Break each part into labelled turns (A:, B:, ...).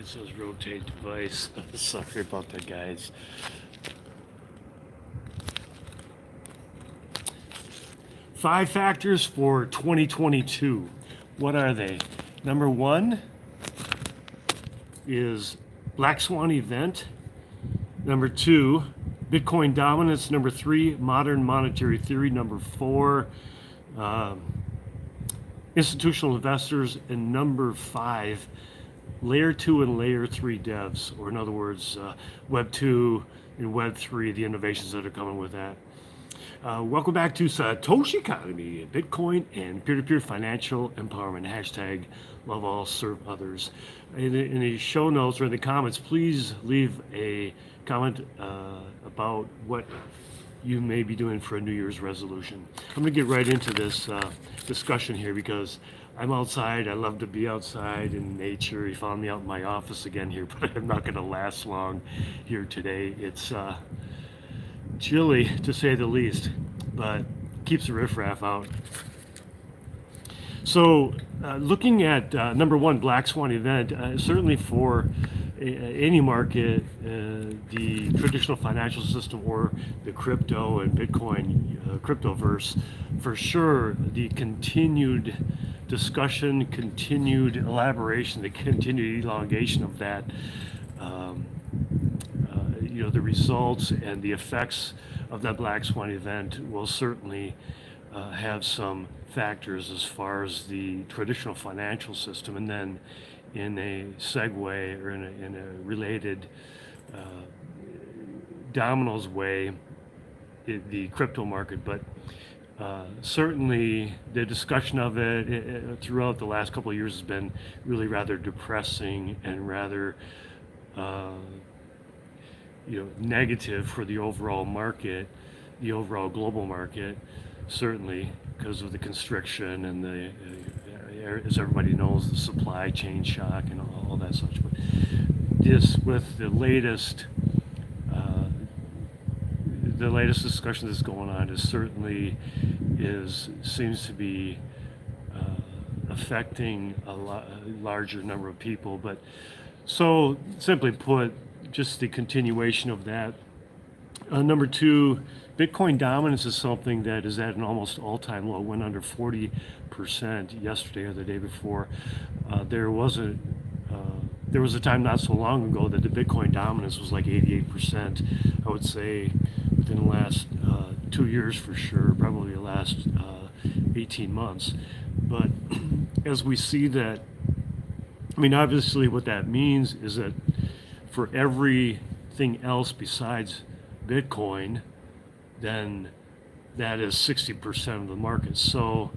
A: It says rotate device. Sorry about that, guys. Five factors for 2022. What are they? Number one is Black Swan Event. Number two, Bitcoin dominance. Number three, modern monetary theory. Number four, institutional investors. And number five, layer 2 and layer 3 devs, or in other words, web 2 and web 3, the innovations that are coming with that. Welcome back to Satoshi Economy, Bitcoin and peer-to-peer financial empowerment. Hashtag love all, serve others. In the show notes or in the comments, please leave a comment about what you may be doing for a New Year's resolution. I'm going to get right into this discussion here because I'm outside. I love to be outside in nature. You found me out in my office again here, but I'm not going to last long here today. It's chilly to say the least, but keeps the riffraff out. So looking at number one, Black Swan Event, certainly for any market, the traditional financial system or the crypto and Bitcoin cryptoverse, for sure, the continued discussion, continued elaboration, the continued elongation of that, the results and the effects of that Black Swan Event will certainly have some factors as far as the traditional financial system, and then in a segue or in a related dominoes way, the crypto market. But certainly the discussion of it throughout the last couple of years has been really rather depressing and rather negative for the overall market, the overall global market, certainly because of the constriction and the, as everybody knows, the supply chain shock and all that such. But this, with the latest discussion that's going on, is certainly seems to be affecting a larger number of people. But so simply put, just the continuation of that. Number two, Bitcoin dominance is something that is at an almost all-time low. It went under 40% yesterday or the day before. There was a time not so long ago that the Bitcoin dominance was like 88%. I would say within the last 2 years for sure, probably the last 18 months. But as we see that, I mean, obviously what that means is that for everything else besides Bitcoin, then that is 60% of the market. So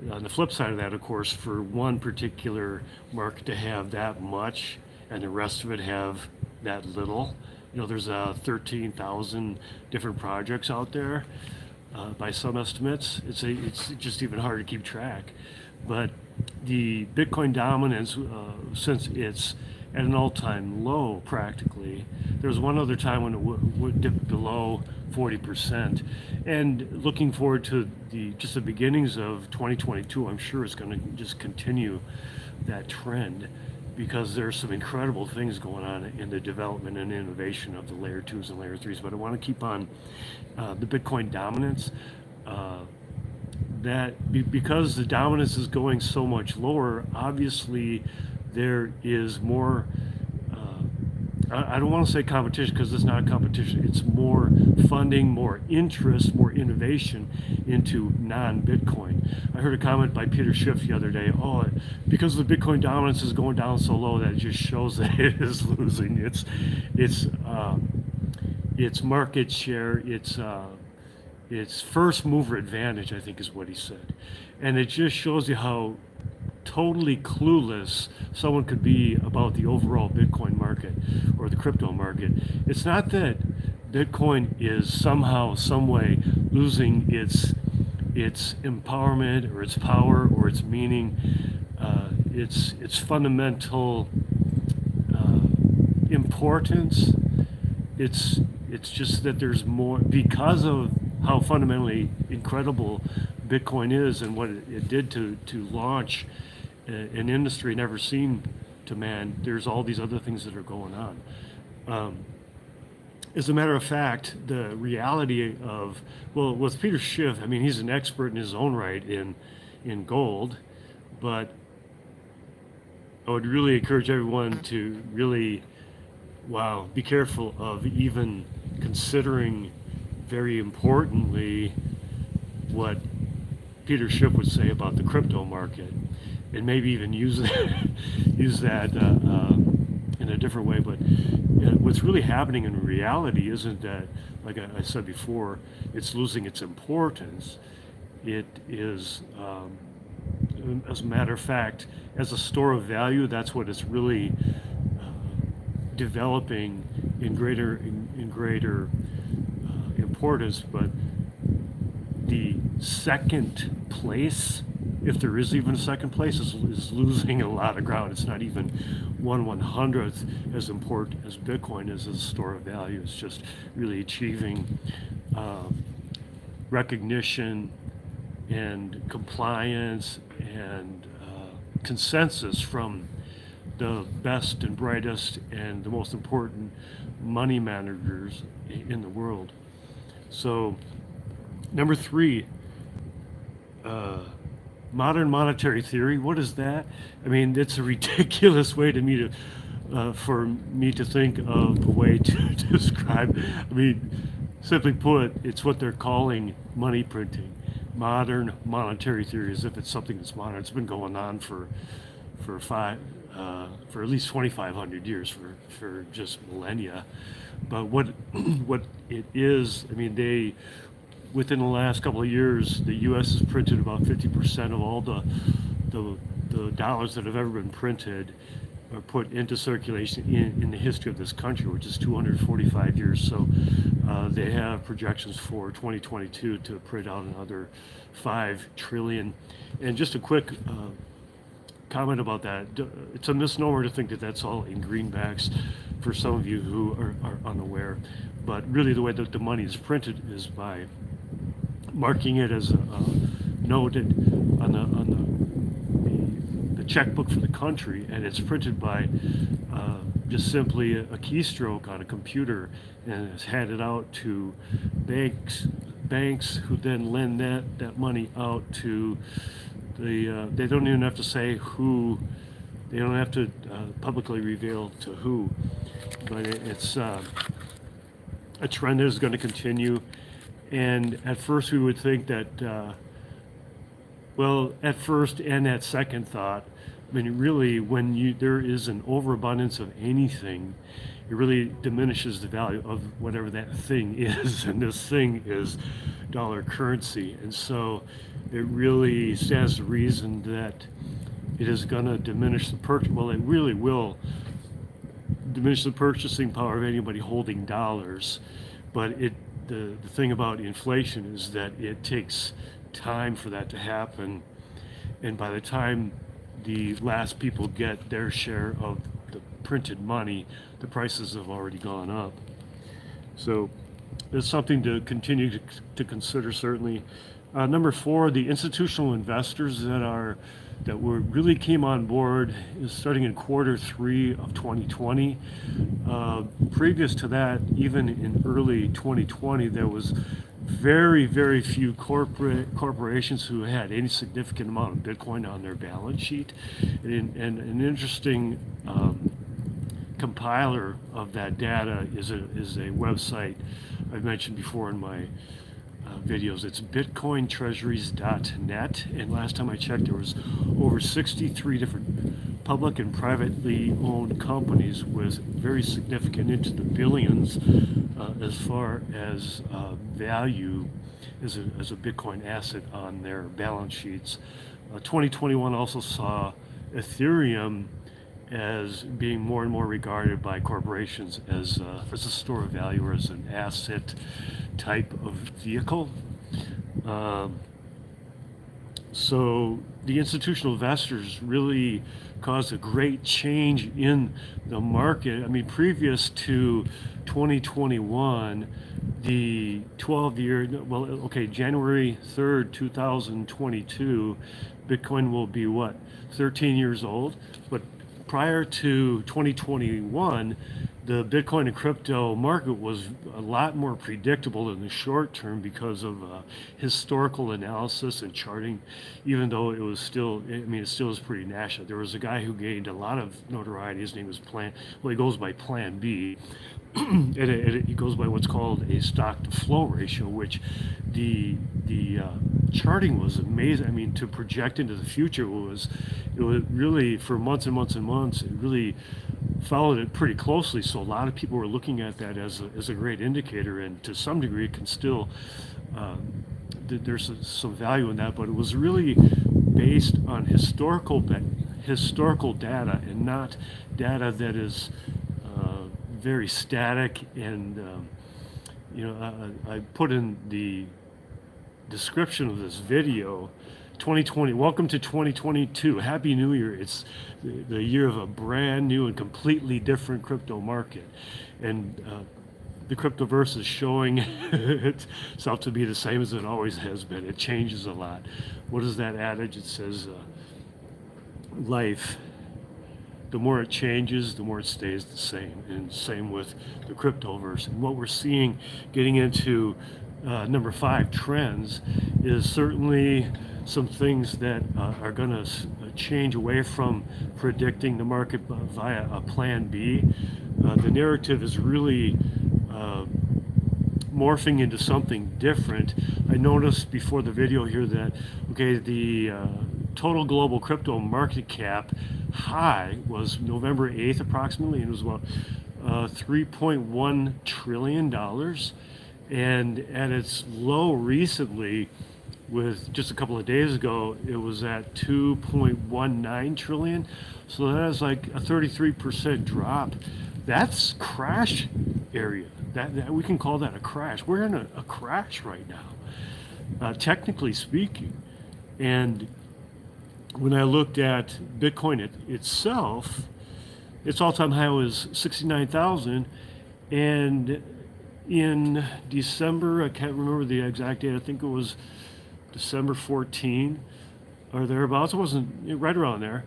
A: on the flip side of that, of course, for one particular market to have that much and the rest of it have that little, there's 13,000 different projects out there by some estimates. It's just even hard to keep track. But the Bitcoin dominance, since it's at an all-time low practically. There was one other time when it would dip below 40%. And looking forward to the beginnings of 2022, I'm sure it's going to just continue that trend because there's some incredible things going on in the development and innovation of the layer 2s and layer 3s. But I want to keep on the Bitcoin dominance. Because the dominance is going so much lower, obviously there is more, I don't want to say competition because it's not a competition, it's more funding, more interest, more innovation into non-Bitcoin. I heard a comment by Peter Schiff the other day, because the Bitcoin dominance is going down so low that it just shows that it is losing its market share, its first mover advantage, I think is what he said. And it just shows you how totally clueless someone could be about the overall Bitcoin market or the crypto market. It's not that Bitcoin is somehow, some way losing its empowerment or its power or its meaning, its fundamental importance. It's just that there's more because of how fundamentally incredible Bitcoin is and what it did to launch an industry never seen to man. There's all these other things that are going on. As a matter of fact, the reality of, well, with Peter Schiff, I mean, he's an expert in his own right in gold, but I would really encourage everyone to really, wow, be careful of even considering, very importantly, what Peter Schiff would say about the crypto market, and maybe even use that in a different way. But what's really happening in reality isn't that, like I said before, it's losing its importance. It is, as a matter of fact, as a store of value, that's what it's really developing in greater importance. But the second place, if there is even a second place, is losing a lot of ground. It's not even 1/100th as important as Bitcoin is as a store of value. It's just really achieving recognition and compliance and consensus from the best and brightest and the most important money managers in the world. So, number 3, modern monetary theory. What is that? I mean, it's a ridiculous way for me to think of a way to describe. I mean, simply put, it's what they're calling money printing. Modern monetary theory, as if it's something that's modern. It's been going on for at least 2,500 years, for just millennia. But what it is, I mean, within the last couple of years, the U.S. has printed about 50% of all the dollars that have ever been printed or put into circulation in the history of this country, which is 245 years. So they have projections for 2022 to print out another 5 trillion. And just a quick comment about that. It's a misnomer to think that that's all in greenbacks for some of you who are unaware. But really the way that the money is printed is by marking it as noted on the checkbook for the country, and it's printed by just simply a keystroke on a computer, and it's handed out to banks who then lend that money out to they don't even have to say who, they don't have to publicly reveal to who, but it's a trend that is going to continue. And at first we would think that, well, at first and at second thought, I mean, really, when there is an overabundance of anything, it really diminishes the value of whatever that thing is, and this thing is dollar currency. And so it really stands to reason that it is going to diminish the well, it really will diminish the purchasing power of anybody holding dollars. But the thing about inflation is that it takes time for that to happen, and by the time the last people get their share of the printed money, the prices have already gone up. So it's something to continue to consider, certainly. Number 4, the institutional investors that really came on board is starting in Q3 of 2020. Previous to that, even in early 2020, there was very, very few corporations who had any significant amount of Bitcoin on their balance sheet. And an interesting compiler of that data is a website I've mentioned before in my videos. It's bitcointreasuries.net, and last time I checked, there was over 63 different public and privately owned companies with very significant, into the billions, as far as value as a Bitcoin asset on their balance sheets. 2021 also saw Ethereum as being more and more regarded by corporations as a store of value or as an asset type of vehicle. So the institutional investors really caused a great change in the market. I mean, previous to 2021, the 12-year, well, okay, January 3rd, 2022, Bitcoin will be what, 13 years old? But prior to 2021, the Bitcoin and crypto market was a lot more predictable in the short term because of historical analysis and charting, even though it was still, I mean, it still is pretty national. There was a guy who gained a lot of notoriety. His name was he goes by Plan B. He goes by what's called a stock to flow ratio, which the charting was amazing. I mean, to project into the future it was really, for months and months and months, it really followed it pretty closely. So a lot of people were looking at that as a great indicator, and to some degree it can still, there's some value in that, but it was really based on historical data and not data that is very static. And I put in the description of this video, 2020, welcome to 2022, happy new year. It's the year of a brand new and completely different crypto market, and the cryptoverse is showing itself to be the same as it always has been. It changes a lot. What is that adage? It says life, the more it changes, the more it stays the same. And same with the cryptoverse. And what we're seeing, getting into number 5, trends, is certainly some things that are going to change away from predicting the market via a plan B. The narrative is really morphing into something different. I noticed before the video here that, okay, the total global crypto market cap high was November 8th approximately, and it was about $3.1 trillion. And at its low recently, with just a couple of days ago, it was at 2.19 trillion. So that is like a 33% drop. That's crash area. That we can call that a crash. We're in a crash right now, technically speaking. And when I looked at Bitcoin itself, its all-time high was 69,000, and in December, I can't remember the exact date, I think it was December 14 or thereabouts, it wasn't right around there,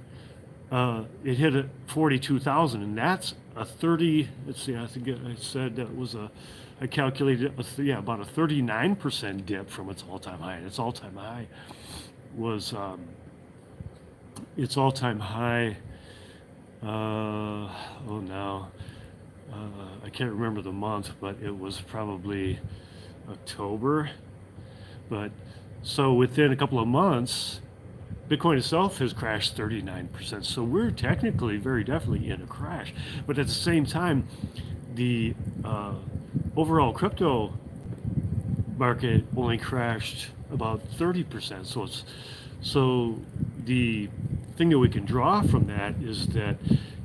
A: it hit at 42,000, and that's a 30, let's see, I think I said that was I calculated about a 39% dip from its all-time high. And its all-time high was, I can't remember the month, but it was probably October. But so within a couple of months, Bitcoin itself has crashed 39%. So we're technically, very definitely in a crash. But at the same time, the overall crypto market only crashed about 30%. So the thing that we can draw from that is that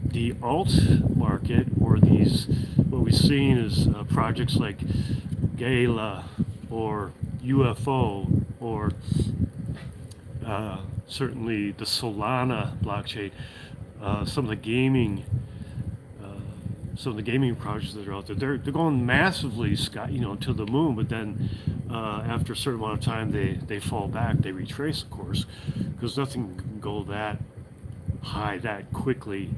A: the alt market, or these, what we've seen is projects like Gala or UFO, or certainly the Solana blockchain, some of the gaming projects that are out there, they're going massively to the moon, but then after a certain amount of time they fall back, they retrace, of course, because nothing can go that high that quickly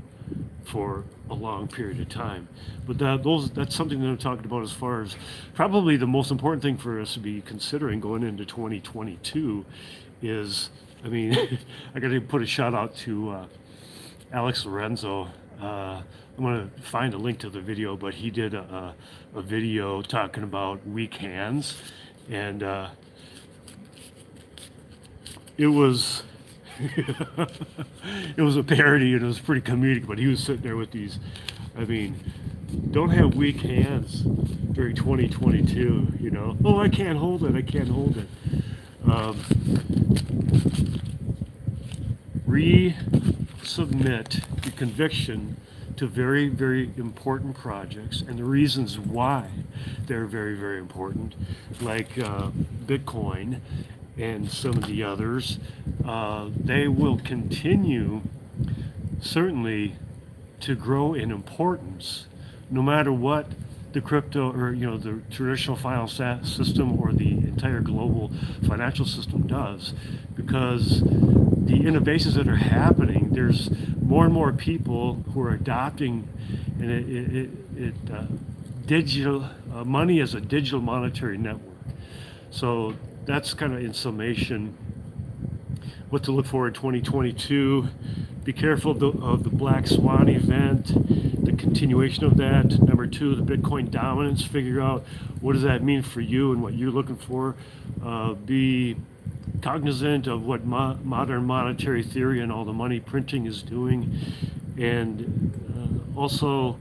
A: for a long period of time. But that's something that I'm talking about as far as probably the most important thing for us to be considering going into 2022 is, I mean, I got to put a shout out to Alex Lorenzo. I'm going to find a link to the video, but he did a video talking about weak hands, and it was it was a parody, and it was pretty comedic, but he was sitting there with these, I mean, don't have weak hands during 2022, oh, I can't hold it, resubmit your conviction to very, very important projects, and the reasons why they're very, very important, like Bitcoin and some of the others, they will continue certainly to grow in importance no matter what the crypto, or the traditional financial system or the entire global financial system does, because the innovations that are happening, there's more and more people who are adopting digital money as a digital monetary network. So that's kind of in summation what to look for in 2022. Be careful of the Black Swan event, the continuation of that. Number two, the Bitcoin dominance. Figure out what does that mean for you and what you're looking for. Be cognizant of what modern monetary theory and all the money printing is doing, and also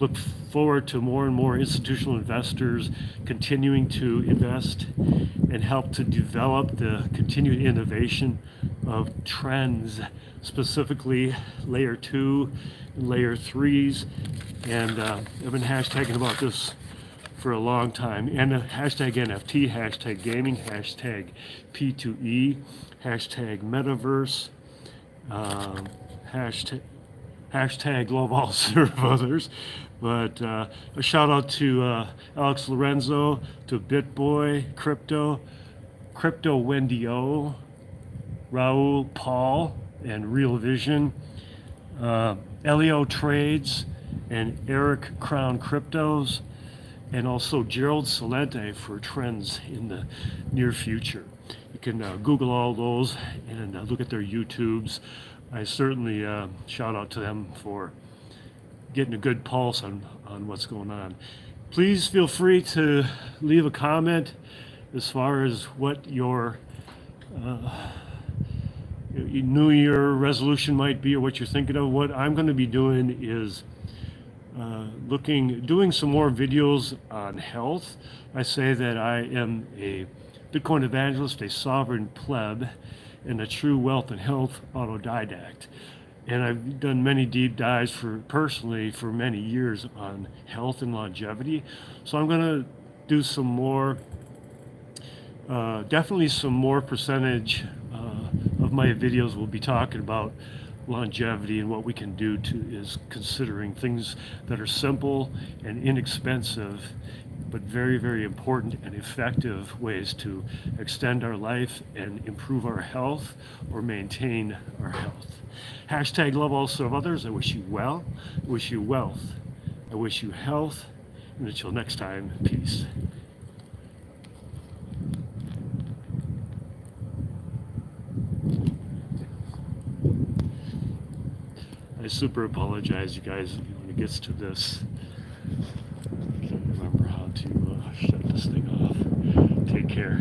A: look forward to more and more institutional investors continuing to invest and help to develop the continued innovation of trends, specifically layer 2 and layer 3s. And I've been hashtagging about this for a long time. And hashtag NFT, hashtag gaming, hashtag P2E, hashtag metaverse, hashtag love all, serve others. But a shout out to Alex Lorenzo, to BitBoy, Crypto Wendy O, Raul Paul, and Real Vision, Elio Trades, and Eric Crown Cryptos, and also Gerald Salente for trends in the near future. You can Google all those and look at their YouTubes. I certainly shout out to them for getting a good pulse on what's going on. Please feel free to leave a comment as far as what your New Year resolution might be or what you're thinking of. What I'm going to be doing is doing some more videos on health. I say that I am a Bitcoin evangelist, a sovereign pleb, and a true wealth and health autodidact. And I've done many deep dives personally for many years on health and longevity. So I'm going to do some more, definitely some more percentage of my videos will be talking about longevity, and what we can do is considering things that are simple and inexpensive, but very, very important and effective ways to extend our life and improve our health or maintain our health. Hashtag love all, serve others. I wish you well. I wish you wealth. I wish you health. And until next time, peace. I super apologize, you guys, when it gets to this. I can't remember how to shut this thing off. Take care.